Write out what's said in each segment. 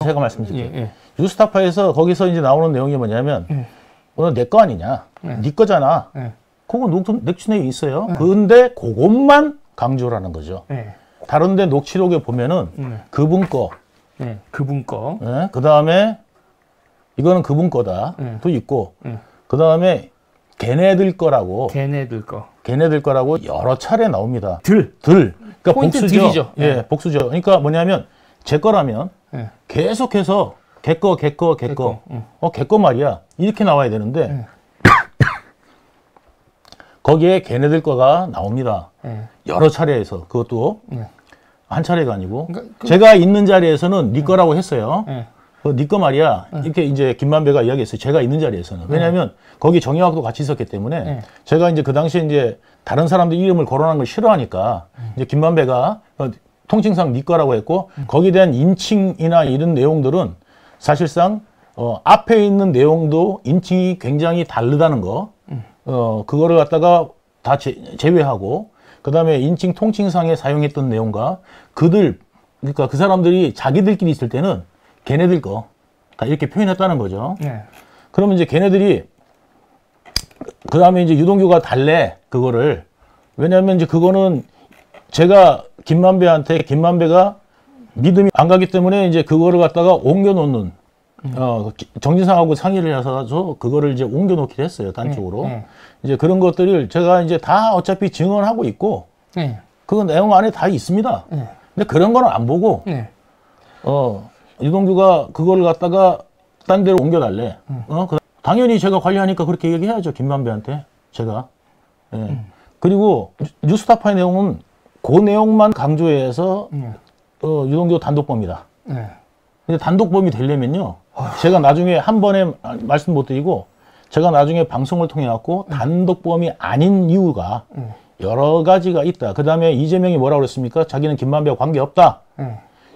제가 말씀드릴게요. 뉴스타파에서 거기서 이제 나오는 내용이 뭐냐면 너 내 거 아니냐? 네 거잖아. 그거 녹취록에 있어요. 근데 그것만 강조를 하는 거죠. 다른데 녹취록에 보면은 그분 거, 그분 거, 그 다음에 이거는 그분 거다 또 있고, 그 다음에 걔네들 거라고, 걔네들 거라고 여러 차례 나옵니다. 그러니까 복수죠. 들이죠. 복수죠. 그러니까 뭐냐면 제 거라면 계속해서 걔 거, 걔 거 말이야. 이렇게 나와야 되는데 거기에 걔네들 거가 나옵니다. 여러 차례에서. 그것도 한 차례가 아니고. 그러니까 제가 있는 자리에서는 네 거라고 했어요. 네 거 말이야. 이렇게 이제 김만배가 이야기했어요. 제가 있는 자리에서는. 왜냐하면 거기 정의학도 같이 있었기 때문에 제가 이제 그 당시에 이제 다른 사람들 이름을 거론하는 걸 싫어하니까 이제 김만배가 통칭상 네 거라고 했고 거기에 대한 인칭이나 이런 내용들은 사실상 앞에 있는 내용도 인칭이 굉장히 다르다는 거, 그거를 갖다가 다 제외하고, 그 다음에 인칭 통칭상에 사용했던 내용과 그러니까 그 사람들이 자기들끼리 있을 때는 걔네들 거, 이렇게 표현했다는 거죠. 그러면 이제 걔네들이, 그 다음에 이제 유동규가 달래, 그거를. 왜냐하면 이제 그거는 제가 김만배가 믿음이 안 가기 때문에 이제 그거를 갖다가 옮겨놓는, 정진상하고 상의를 해서 그거를 이제 옮겨놓기로 했어요, 단쪽으로. 이제 그런 것들을 제가 이제 다 어차피 증언하고 있고, 그 내용 안에 다 있습니다. 근데 그런 거는 안 보고, 유동규가 그거를 갖다가 딴 데로 옮겨달래. 당연히 제가 관리하니까 그렇게 얘기해야죠, 김만배한테. 제가. 그리고 뉴스타파의 내용은 그 내용만 강조해서 유동규 단독범이다. 근데 단독범이 되려면요, 제가 나중에 한 번에 말씀 못 드리고, 제가 나중에 방송을 통해 갖고 단독범이 아닌 이유가 여러 가지가 있다. 그 다음에 이재명이 뭐라고 그랬습니까? 자기는 김만배와 관계 없다.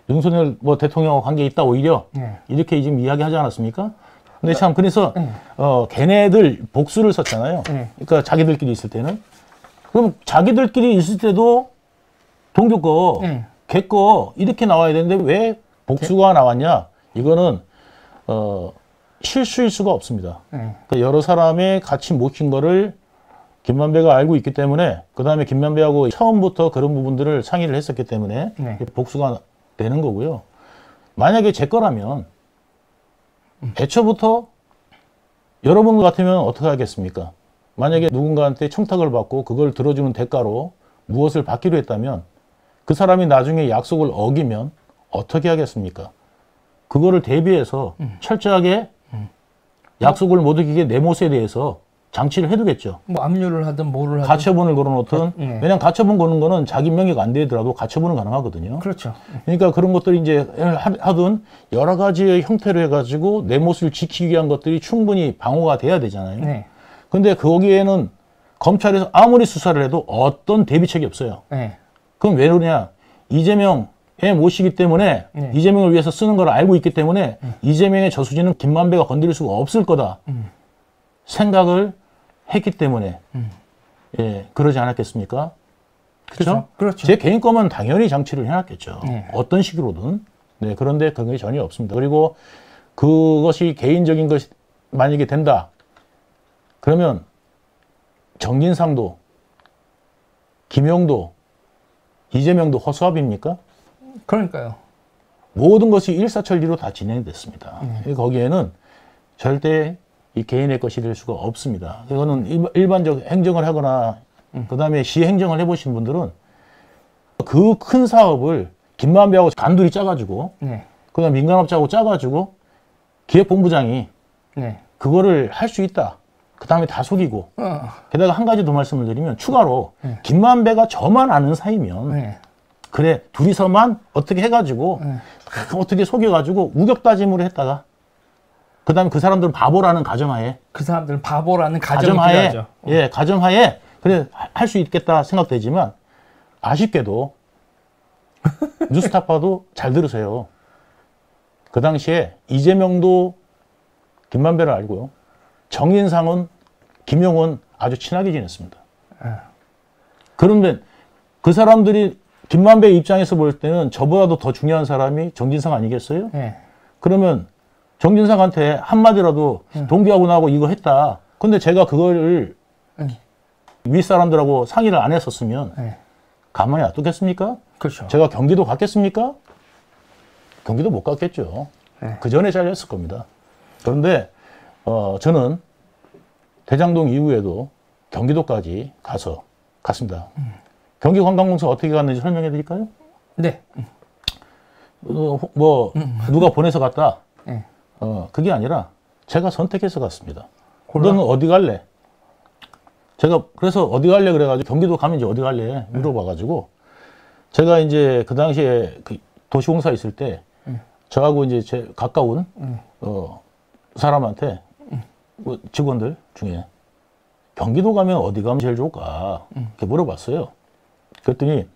윤석열 뭐 대통령과 관계 있다, 오히려. 이렇게 지금 이야기 하지 않았습니까? 근데 참, 그래서, 걔네들 복수를 썼잖아요. 그러니까 자기들끼리 있을 때는. 그럼 자기들끼리 있을 때도 동규 거, 걔 거, 이렇게 나와야 되는데 왜 복수가 나왔냐? 이거는, 실수일 수가 없습니다. 그러니까 여러 사람이 같이 묵힌 거를 김만배가 알고 있기 때문에, 그 다음에 김만배하고 처음부터 그런 부분들을 상의를 했었기 때문에 복수가 되는 거고요. 만약에 제 거라면 애초부터 여러분 같으면 어떻게 하겠습니까? 만약에 누군가한테 청탁을 받고 그걸 들어주는 대가로 무엇을 받기로 했다면 그 사람이 나중에 약속을 어기면 어떻게 하겠습니까? 그거를 대비해서 철저하게 약속을 못 어기게 내 못에 대해서 장치를 해두겠죠. 뭐 압류를 하든 뭐를 하든. 가처분을 걸어놓든. 왜냐면 가처분 거는 거는 자기 명의가 안 되더라도 가처분은 가능하거든요. 그렇죠. 그러니까 그런 것들이 이제 하든 여러 가지의 형태로 해가지고 내 못을 지키기 위한 것들이 충분히 방어가 돼야 되잖아요. 근데 거기에는 검찰에서 아무리 수사를 해도 어떤 대비책이 없어요. 그럼 왜 그러냐? 이재명의 못이기 때문에 이재명을 위해서 쓰는 걸 알고 있기 때문에 이재명의 저수지는 김만배가 건드릴 수가 없을 거다. 생각을 했기 때문에 그러지 않았겠습니까? 그렇죠? 그렇죠. 제 개인 거면 당연히 장치를 해놨겠죠. 어떤 식으로든. 그런데 그런 게 전혀 없습니다. 그리고 그것이 개인적인 것이 만약에 된다. 그러면 정진상도 김용도 이재명도 허수아비입니까? 그러니까요. 모든 것이 일사천리로 다 진행됐습니다. 거기에는 절대 이 개인의 것이 될 수가 없습니다. 이거는 일반적 행정을 하거나 그 다음에 시행정을 해보신 분들은 그 큰 사업을 김만배하고 단둘이 짜가지고 그 다음 민간업자하고 짜가지고 기획본부장이 그거를 할 수 있다. 그 다음에 다 속이고 게다가 한 가지 더 말씀을 드리면 추가로 김만배가 저만 아는 사이면 그래 둘이서만 어떻게 해가지고 어떻게 속여가지고 우격다짐으로 했다가 그 다음에 그 사람들은 바보라는 가정하에 그 사람들은 바보라는 가정하에 가정하에 그래 할 수 있겠다 생각되지만 아쉽게도 뉴스타파도 잘 들으세요. 그 당시에 이재명도 김만배를 알고요. 정인상은 김용은 아주 친하게 지냈습니다. 그런데 그 사람들이 김만배 입장에서 볼 때는 저보다도 더 중요한 사람이 정진상 아니겠어요? 그러면 정진상한테 한마디라도 동기하고 나하고 이거 했다. 근데 제가 그걸 윗사람들하고 상의를 안 했었으면 가만히 놔두겠습니까? 그렇죠. 제가 경기도 갔겠습니까? 경기도 못 갔겠죠. 그 전에 잘렸을 겁니다. 그런데 저는 대장동 이후에도 경기도까지 갔습니다. 경기관광공사 어떻게 갔는지 설명해 드릴까요? 네. 누가 보내서 갔다. 그게 아니라 제가 선택해서 갔습니다. 너는 어디 갈래? 제가 그래서 어디 갈래 그래가지고 경기도 가면 이제 어디 갈래 물어봐가지고 제가 이제 그 당시에 그 도시공사 있을 때 저하고 이제 제 가까운 사람한테 직원들 중에 경기도 가면 어디 가면 제일 좋을까 이렇게 물어봤어요. 그랬더니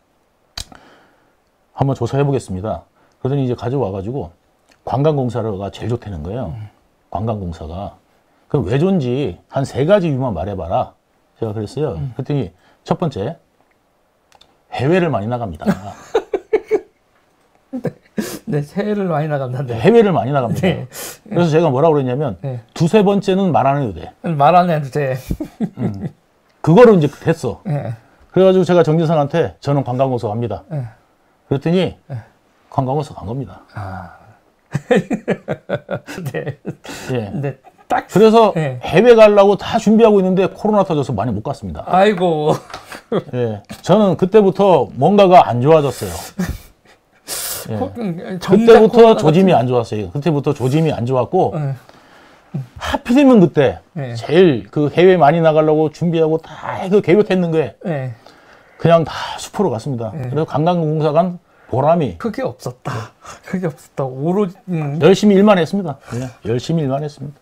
한번 조사해 보겠습니다. 그러더니 이제 가져와가지고 관광공사가 제일 좋다는 거예요. 관광공사가. 그럼 왜 좋은지 한 3가지 이유만 말해봐라. 제가 그랬어요. 그랬더니 첫 번째, 해외를 많이 나갑니다. 네, 해외를 많이 나간다는데. 해외를 많이 나갑니다. 네. 그래서 제가 뭐라고 그랬냐면, 두세 번째는 말 안 해도 돼. 말 안 해도 돼. 그거로 이제 됐어. 네. 그래가지고 제가 정진상한테 저는 관광공사 갑니다. 그랬더니 관광공사 간 겁니다. 네. 예. 네. 딱. 그래서 해외 가려고 다 준비하고 있는데 코로나 터져서 많이 못 갔습니다. 아이고. 예. 저는 그때부터 뭔가가 안 좋아졌어요. 예. 그때부터 조짐이 안 좋았어요. 그때부터 조짐이 안 좋았고, 하필이면 그때 제일 그 해외 많이 나가려고 준비하고 다 그 계획했는 게 그냥 다 수포로 갔습니다. 그래서 관광공사 간 보람이 그게 없었다. 오로지 열심히 일만 했습니다. 그냥 열심히 일만 했습니다.